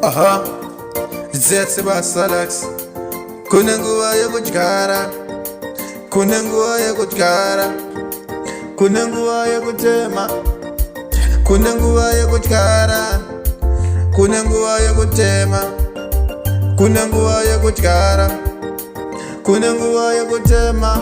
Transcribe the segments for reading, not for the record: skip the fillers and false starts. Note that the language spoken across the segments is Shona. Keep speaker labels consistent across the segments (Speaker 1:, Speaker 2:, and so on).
Speaker 1: Aha, Zetse Basalax. Kunanguwa ya kuchkara, kunanguwa ya kuchkara, kunanguwa ya kutema, kunanguwa ya kuchkara, kunanguwa ya kutema, kunanguwa ya kuchkara, kunanguwa ya kutema,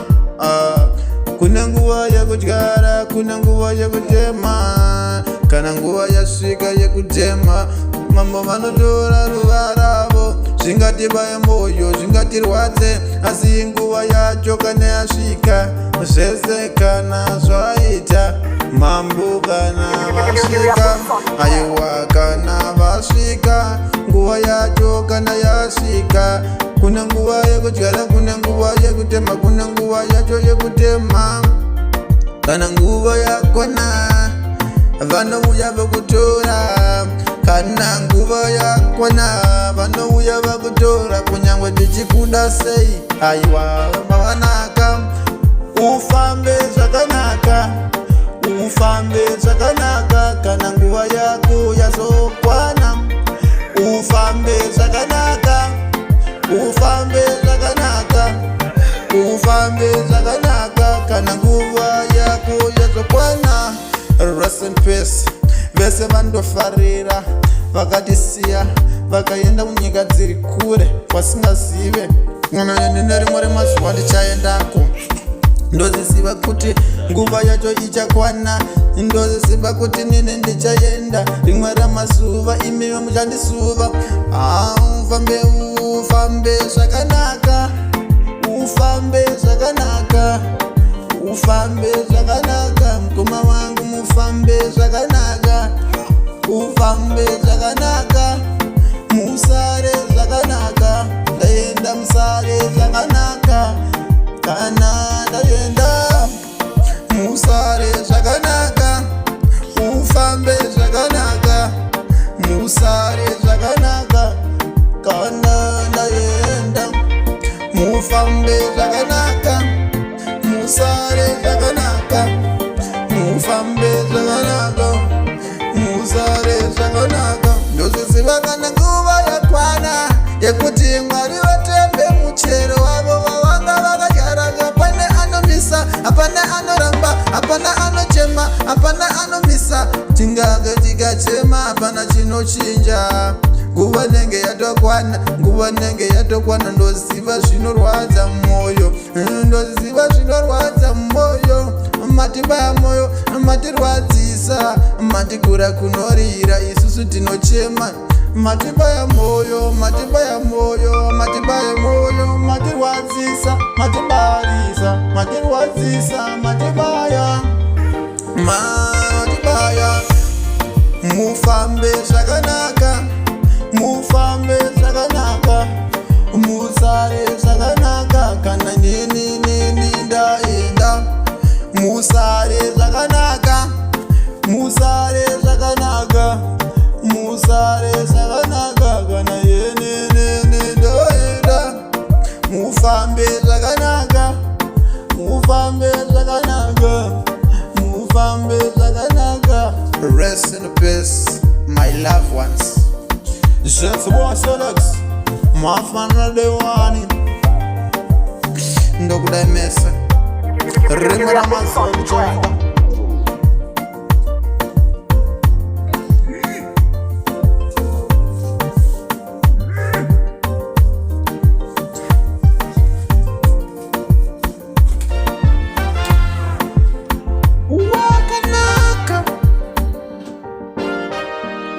Speaker 1: kunanguwa ya kuchkara, kunanguwa ya kutema, kananguwa ya shika ya kutema. Mambo vanodora ruvaravo zvingatibaya moyo zvingatirwadze asi nguva yacho kana yasvika zvese kana zvaita mambo kana vasvika aiwa kana vasvika nguva yacho kana yasvika kuna nguva yekudyara kuna nguva yekutema kuna nguva yacho yekutema kana nguva yakona vanouya vakutora kana nguva yakwana vanouya vakutora kunyangwe tichikunda sei aiwa mavanaka ufambe zvakanaka ufambe zvakanaka kana nguva yako yazokwana ufambe zvakanaka ufambe zvakanaka ufambe zvakanaka kana nguva yako yazokwana. Rest in peace vese vandofarira vakatisiya vakaenda kunyika dziri kure kwasingazive nene rimwe remazuva ndichaendako ndoziziva kuti nguva yacho ichakwana ndoziziva kuti nene ndichaenda rimwe ramazuva imiwe muchandisuva ufambe ufambe zvakanaka ufambe zvakanaka ufambe zvakanaka mukoma wangu mufambe zvakanaka ufambe zvakanaka musare zvakanaka ndaenda musare zvakanaka kana ndaenda musare zvakanaka ufambe zvakanaka musare zvakanaka kana ndaenda mufambe zvakanaka musare zvakanaka mufambe zvakanaka musare zvakanaka ndoziziva kana nguva yakwana yekuti mwari vatembe muchero wavo wavanga vakadyara hapana anomisa hapana anoramba hapana anochema hapana anomisa tingage tikachema hapana chinochinja nguva nenge yatokwana nguva nenge yatokwana ndoziva zvinorwadza mwoyo ndoziva zvinorwadza mwoyo matibaya moyo matirwadzisa matigura kunorira isusu tinochema matibaya moyo matibaya moyo matibaya moyo matirwadzisa matibarisa matirwadzisa matibaya matibaya mufambe zvakanaka mufambe zvakanaka musare zvakanaka kana nini ndaenda musare zvakanaka musare zvakanaka musare zvakanaka kana yenene ndoenda mufambe zvakanaka mufambe zvakanaka mufambe zvakanaka. Rest in peace my loved ones. Zetse Basalax mafana dewani ndokudai mesa rimwe ramazuva kuchoenda